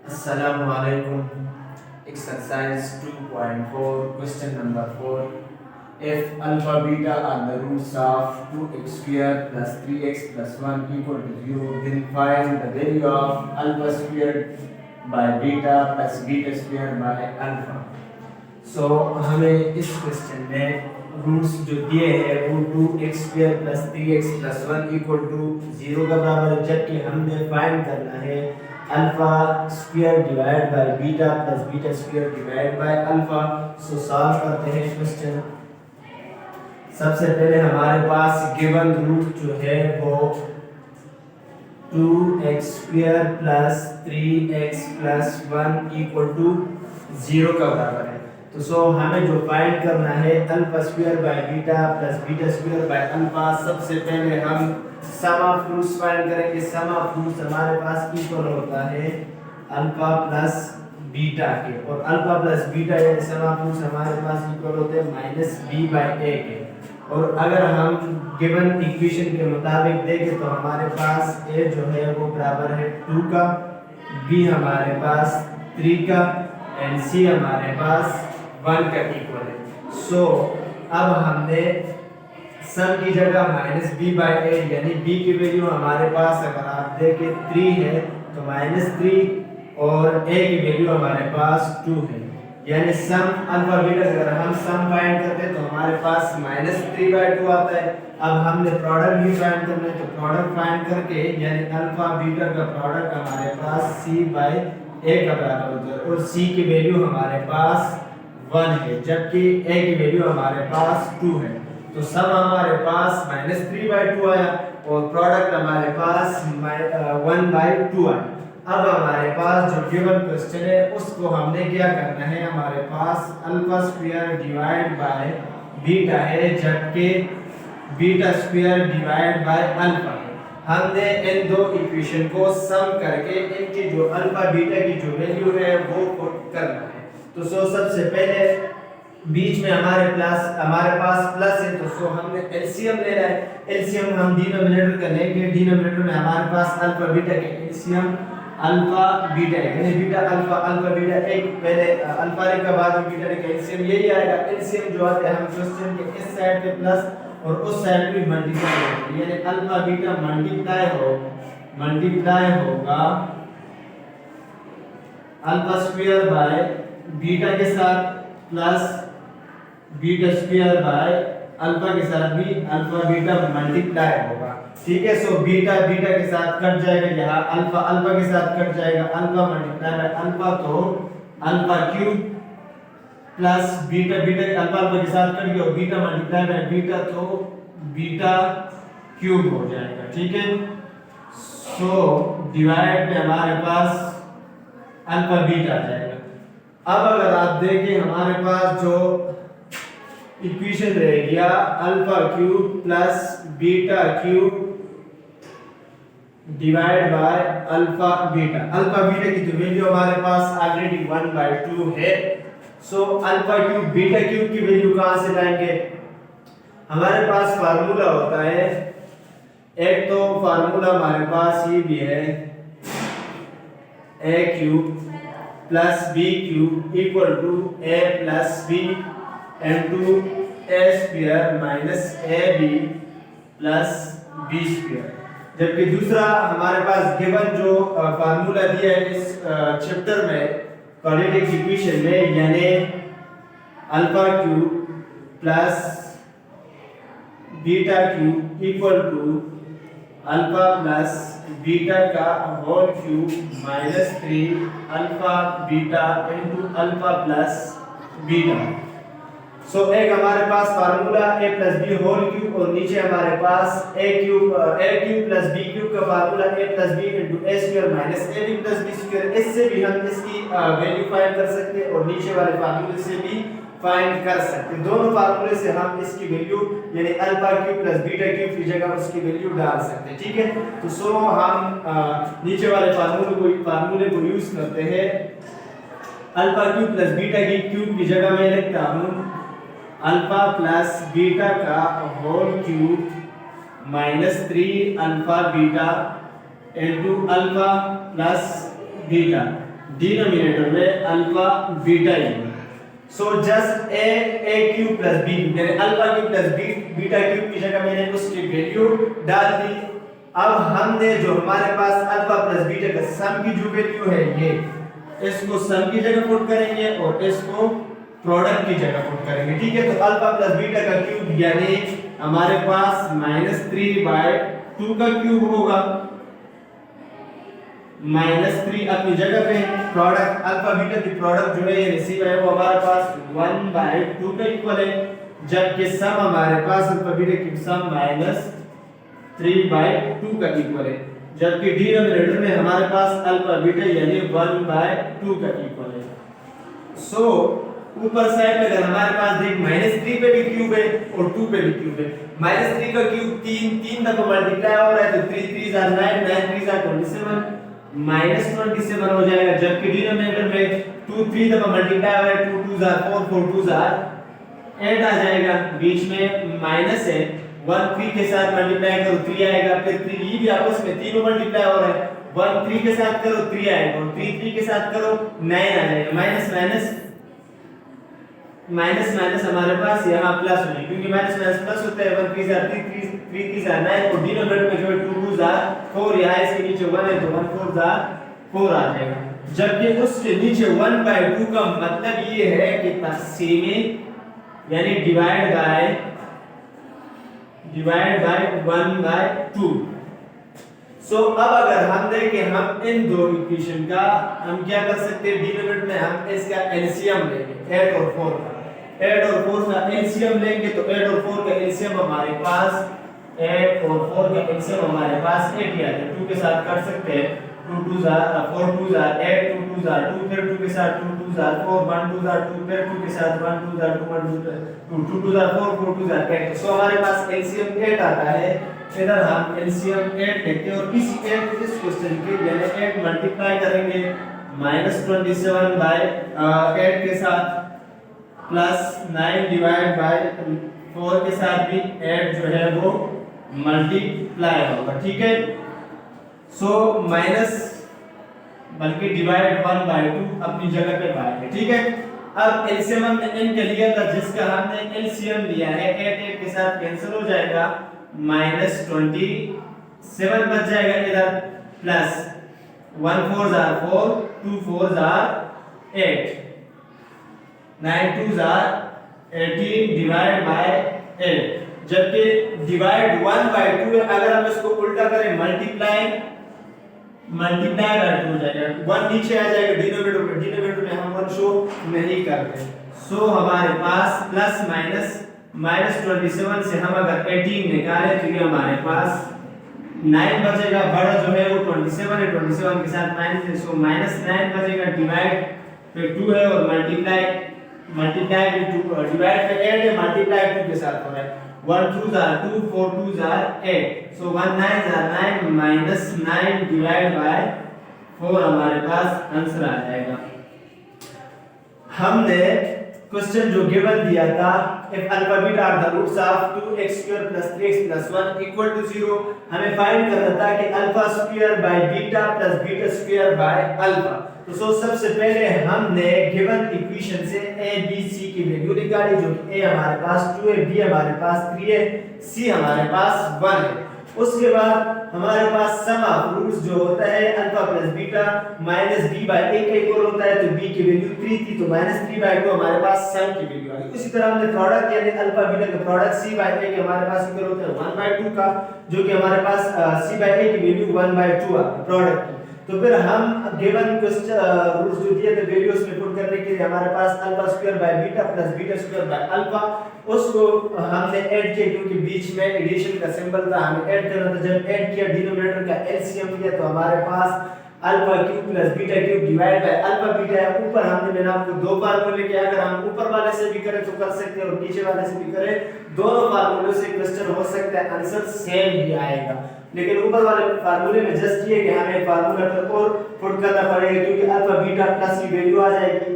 Assalamualaikum. Exercise 2.4, question number 4. If alpha beta are the roots of 2x square plus 3x plus 1 equal to 0, then find the value of alpha squared by beta plus beta squared by alpha. So हमें इस question में roots जो दिए हैं वो 2x square plus 3x plus 1 equal to 0 का बराबर है, जबकि हमने फाइंड करना है alpha square divide by beta plus beta square divide by alpha. So solve करते हैं क्वेश्चन। सबसे पहले हमारे पास गिवन रूट जो है वो 2x square plus 3x plus 1 equal to 0 का बराबर है। तो हमें जो फाइंड करना है alpha square by beta plus beta square by alpha. सबसे पहले हम सम ऑफ रूट्स फाइंड करेंगे। सम ऑफ रूट्स हमारे पास इक्वल होता है अल्फा प्लस बीटा के, और अल्फा प्लस बीटा यानी सम ऑफ रूट्स हमारे पास इक्वल होते हैं माइनस बी बाय ए के। और अगर हम गिवन इक्वेशन के मुताबिक देखें तो हमारे पास a जो है वो बराबर है 2 का, b हमारे पास 3 का एंड c हमारे पास 1 का इक्वल है। सो अब हमने सम की जगह माइनस बी बाई ए यानी b की वैल्यू हमारे पास अगर आप देखें 3 है तो माइनस 3 और a की वैल्यू हमारे पास 2 है, यानी सम अल्फा बीटा अगर हम सम फाइंड करते हैं तो हमारे पास माइनस 3/2 आता है। अब हमने प्रोडक्ट भी फाइंड करना है तो प्रोडक्ट फाइंड करके यानी अल्फा बीटा का प्रोडक्ट हमारे पास c बाई a का बराबर होता है, और c की वैल्यू हमारे पास 1 है जबकि a की वैल्यू हमारे पास 2 है। तो सम हमारे पास माइनस 3/2 आया और प्रोडक्ट हमारे पास 1/2 आया। अब हमारे पास जो गिवन क्वेश्चन है उसको हमने क्या करना है, हमारे पास alpha square divide by beta है जबकि beta square divide by alpha है। हमने इन दो इक्वेशन को सम करके इनकी जो अल्फा बीटा की जो वैल्यू है वो पुट करना है। तो सबसे पहले बीच में हमारे पास प्लस है तो हमने एलसीएम लेना है। एलसीएम हम डिनोमिनेटर का लेंगे। डिनोमिनेटर में हमारे पास अल्फा बीटा के एलसीएम अल्फा बीटा है, यानी बीटा अल्फा अल्फा बीटा एक पहले अल्फा का बाद में बीटा का एलसीएम यही आएगा। एलसीएम जो आता है हम क्वेश्चन के इस साइड पे प्लस और उस साइड पे मल्टीप्लाई करेंगे, यानी अल्फा बीटा मल्टीप्लाई होगा अल्फा स्क्वायर बाय बीटा के साथ plus beta square by alpha के साथ भी अल्फा बीटा मल्टीप्लाई होगा। ठीक है, सो बीटा बीटा के साथ कट जाएगा, यहाँ अल्फा अल्फा के साथ कट जाएगा, अल्फा मल्टीप्लाई बाय अल्फा तो alpha cube plus beta beta alpha alpha के साथ कट गया और बीटा मल्टीप्लाई बाय बीटा तो बीटा क्यूब हो जाएगा। ठीक है, सो डिवाइड में हमारे पास अल्फा बीटा आ जाएगा। अब अगर आप देखें हमारे पास जो इक्वेशन रहेगी alpha cube plus beta cube divide by alpha beta की तो वैल्यू हमारे पास ऑलरेडी 1/2 है। So alpha cube beta cube की वैल्यू कहां से लाएंगे, हमारे पास फार्मूला होता है एक तो फार्मूला हमारे पास ये भी है a cube plus b cube equal to a plus b into a square minus ab plus b square. जबकि दूसरा हमारे पास गिवन जो फार्मूला दिया है इस चैप्टर में क्वाड्रेटिक इक्वेशन में, यानी alpha cube plus beta cube equal to alpha plus beta का whole cube minus 3 alpha beta into alpha plus beta. So एक हमारे पास formula a plus B whole cube और नीचे हमारे पास a cube plus b cube का formula a plus b into a square minus ab plus b square. इससे भी हम इसकी वैल्यू फाइंड कर सकते हैं और नीचे वाले फार्मूले से भी फाइंड कर सकते हैं। दोनों फार्मूले से हम इसकी वैल्यू यानी alpha cube plus beta cube की जगह उसकी वैल्यू डाल सकते हैं। ठीक है, तो हम नीचे वाले फार्मूले को यूज करते हैं। अल्फा क्यूब प्लस बीटा की क्यूब की जगह मैं लिखता हूं अल्फा प्लस बीटा का whole cube minus 3 alpha beta into alpha plus beta denominator में अल्फा बीटा ही। So just A cube plus B, यानी alpha cube plus beta cube की जगह मैंने उसकी वैल्यू डाल दी। अब हमने जो हमारे पास अल्फा प्लस बीटा का सम की जो वैल्यू है ये, इसको सम की जगह पुट करेंगे और इसको प्रोडक्ट की जगह पुट करेंगे। ठीक है, तो अल्फा प्लस बीटा का क्यूब यानी हमारे पास -3/2 का क्यूब होगा। -3 अपनी जगह पे, प्रोडक्ट अल्फा बीटा की प्रोडक्ट जो है ये रिसीव है वो हमारे पास 1/2 का इक्वल है, जबकि सम हमारे पास अल्फा बीटा की सम -3/2 का इक्वल है, जबकि डिनोमिनेटर में हमारे पास अल्फा बीटा यानी 1/2 का इक्वल है। सो ऊपर साइड में अगर हमारे पास देख -3 पे भी क्यूब है और 2 पे भी क्यूब है। -3 का क्यूब 3 दफा मल्टीप्लाई हो रहा है तो 3 3 9 9 3 27 -27 हो जाएगा, जबकि डिनोमिनेटर में 2 3 दफा मल्टीप्लाई हो रहा है 2 2 4 4 2 8 आ जाएगा। बीच में माइनस है, 1 3 के साथ मल्टीप्लाई करो 3 आएगा, फिर 3 ये भी आपस में तीनों मल्टीप्लाई हो रहा है, 1 3 के साथ करो 3 आएगा और 3 3 के साथ करो 9 आ जाएगा। माइनस माइनस हमारे पास यहाँ प्लस हो जाएगा, क्योंकि माइनस माइनस प्लस होता है। 1 3 3 3 9 और डिनोमिनेटर में जो है 2 2 4 यहाँ इसके नीचे 1 है तो 1 4 4 आ जाएगा, जबकि उसके नीचे 1/2 का मतलब ये है कि तकसीम यानी डिवाइड बाय 1/2। सो अब अगर हम देखें हम इन दो इक्वेशन का हम क्या कर सकते हैं, डिनोमिनेटर में हम इसका एलसीएम लेंगे 8 और 4 का। 8 और 4 का एलसीएम लेंगे तो 8 और 4 का एलसीएम हमारे पास 8 और 4 का एलसीएम हमारे पास 8 ही आता है। 2 के साथ कर सकते हैं, 2 2 4 2 8 2 2 2 फिर 2 के साथ 2 2 4 1 2 2 फिर 2 के साथ 1 2 2 1 2 2 2 4 4 2 8। सो हमारे पास एलसीएम 8 आता है। इधर हम एलसीएम 8 लेते हैं और इस क्वेश्चन के लिए 8 मल्टीप्लाई करेंगे -27/8 के साथ प्लस 9 डिवाइड बाय 4 के साथ भी 8 जो है वो मल्टीप्लाई होगा। ठीक है, सो माइनस बल्कि डिवाइड 1/2 अपनी जगह पे पाएंगे। ठीक है, अब एलसीएम हमने n के लिया था जिसका हमने एलसीएम लिया है 8 8 के साथ कैंसिल हो जाएगा, -27 बच जाएगा इधर, प्लस 1 4 4 2 4 8 9 2 18 डिवाइड बाय 8, जबकि डिवाइड 1/2 है। अगर हम इसको उल्टा करें मल्टीप्लाई बाय 2 हो जाएगा, 1 नीचे आ जाएगा डिनोमिनेटर में हम 1 शो नहीं करते। सो हमारे पास प्लस माइनस -27 से हम अगर 18 निकालें तो ये हमारे पास 9 बचेगा, बड़ा जो है वो 27 है, 27 के साथ माइनस है, सो -9 बचेगा, डिवाइड पे 2 है और मल्टीप्लाई पे 2 डिवाइड पे 8 है, मल्टीप्लाई 2 के साथ हो रहा है, 1 2 2 4 2 8, सो 1 9 -9 डिवाइड बाय 4 हमारे पास आंसर आ जाएगा। हमने क्वेश्चन जो गिवन दिया था if alpha beta are the roots of 2x square plus 3x plus 1 equal to 0, हमें फाइंड करना था कि alpha square by beta plus beta square by alpha. तो सबसे पहले हमने गिवन इक्वेशन से a b c की वैल्यू निकाली, जो कि a हमारे पास 2 है, b हमारे पास 3 है, c हमारे पास 1 है। उसके बाद हमारे पास सम ऑफ रूट्स जो होता है alpha plus beta minus b by a का इक्वल होता है, तो b की वैल्यू 3 थी तो -3/2 हमारे पास सम की वैल्यू आ गई। उसी तरह हमने प्रोडक्ट यानी अल्फा बीटा का प्रोडक्ट c बाय a के हमारे पास इक्वल होता है 1/2 का, जो कि हमारे पास c बाय a की वैल्यू 1/2 आ प्रोडक्ट की। तो फिर हम गिवन क्वेश्चन रूट्स जो दिए थे वैल्यूज में पुट करने के लिए हमारे पास alpha square by beta plus beta square by alpha, उसको हमने ऐड किया क्योंकि बीच में एडिशन का सिंबल था, हमें ऐड करना था। जब ऐड किया डिनोमिनेटर का एलसीएम लिया तो हमारे पास alpha cube plus beta cube divide by alpha beta है। ऊपर हमने मैंने आपको दो फार्मूले किया, अगर हम ऊपर वाले से भी करें तो कर सकते हैं और नीचे वाले से भी करें, दोनों फार्मूलों से क्वेश्चन हो सकता है आंसर सेम ही आएगा। लेकिन ऊपर वाले फार्मूले में जस्ट ये कि हमें फार्मूला पर और पुट करना पड़ेगा, क्योंकि अल्फा बीटा प्लस की वैल्यू आ जाएगी,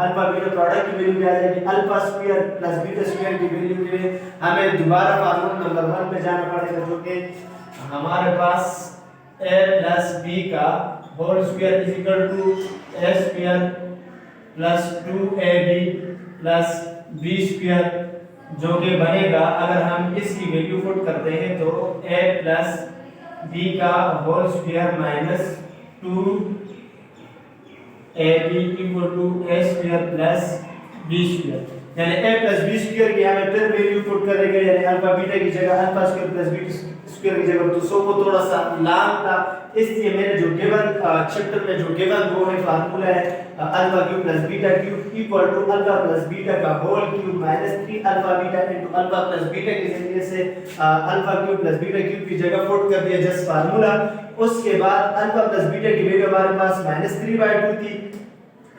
अल्फा बीटा प्रोडक्ट की वैल्यू भी आ जाएगी, alpha square plus beta square की वैल्यू के लिए हमें दोबारा फार्मूला नंबर 1 पे जाना पड़ेगा, जो कि हमारे पास a प्लस b का whole square is equal to A square plus 2ab प्लस बी स्क्वायर, जो कि बनेगा अगर हम इसकी वैल्यू पुट करते हैं तो a प्लस बी का whole square minus 2ab equal to a square plus B square, यानी a प्लस बी स्क्वायर की हमें फिर वैल्यू पुट करेंगे, यानी अल्फा बीटा की जगह alpha square plus beta square की जगह, तो सो वो थोड़ा सा लॉन्ग था, इसलिए मैंने जो गिवन चैप्टर में जो गिवन वो है फार्मूला है alpha cube plus beta cube equal to alpha plus beta का whole cube minus 3 alpha beta into alpha plus beta के जरिए से alpha cube plus beta cube की जगह पुट कर दिया जस्ट फार्मूला। उसके बाद अल्फा प्लस बीटा की वैल्यू हमारे पास -3/2 थी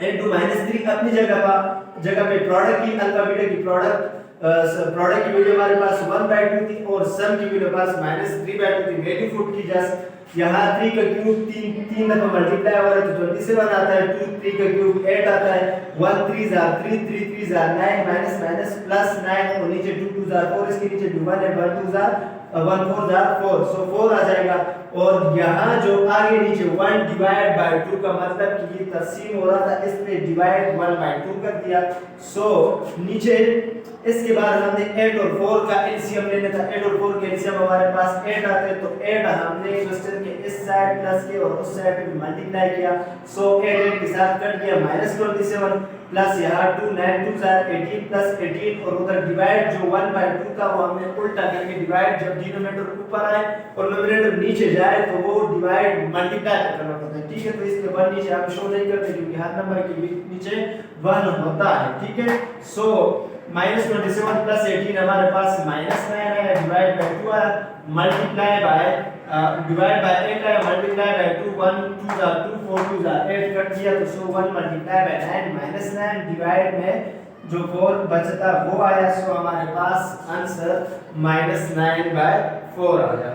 इनटू -3 अपनी जगह पे प्रोडक्ट की अल्फा बीटा की प्रोडक्ट की वैल्यू हमारे पास 1/2 थी और सम की वैल्यू पास -3/2 थी, वैल्यू पुट की जस्ट यहाँ 3 का क्यूब 3 दफा मल्टीप्लाई हो रहा है तो 27 आता है, 2 3 का क्यूब 8 आता है, 1 3 jar 3 3 3 jar 9 minus minus plus 9 और नीचे 2 2 जार 4, इसके नीचे 1 है 1 2 जार 1 4 जार 4, सो 4 आ जाएगा। और यहाँ जो आगे नीचे 1 डिवाइड बाय 2 का मतलब कि ये तकसीम हो रहा था इसलिए डिवाइड 1/2 कर दिया, सो नीचे इसके बाद हमने 8 और 4 का एलसीएम लेना था, 8 और 4 के एलसीएम हमारे पास 8 आते हैं, तो 8 हमने क्वेश्चन के इस साइड प्लस के और उस साइड पे मल्टीप्लाई किया, सो 8 के साथ कट गया -27 प्लस यहाँ 2 9 2 18 प्लस 18 और उधर डिवाइड जो 1/2 था वो हमने उल्टा करके डिवाइड जब डिनोमिनेटर ऊपर आए और न्यूमरेटर नीचे जाए तो वो डिवाइड मल्टीप्लाई करना पड़ता है, ठीक है। तो इसके 1 नीचे हम शो नहीं करते क्योंकि हर नंबर के नीचे 1 होता है, ठीक है। सो -27 प्लस 18 हमारे पास -9 है, डिवाइड बाय 2 है, मल्टीप्लाई बाय डिवाइड बाय 8 है, मल्टीप्लाई बाय 2 1 2 जा 2 4 2 जा 8 कट दिया तो सो 1 मल्टीप्लाई बाय 9 -9 डिवाइड में जो 4 बचता वो आया, सो हमारे पास आंसर -9/4 आ गया।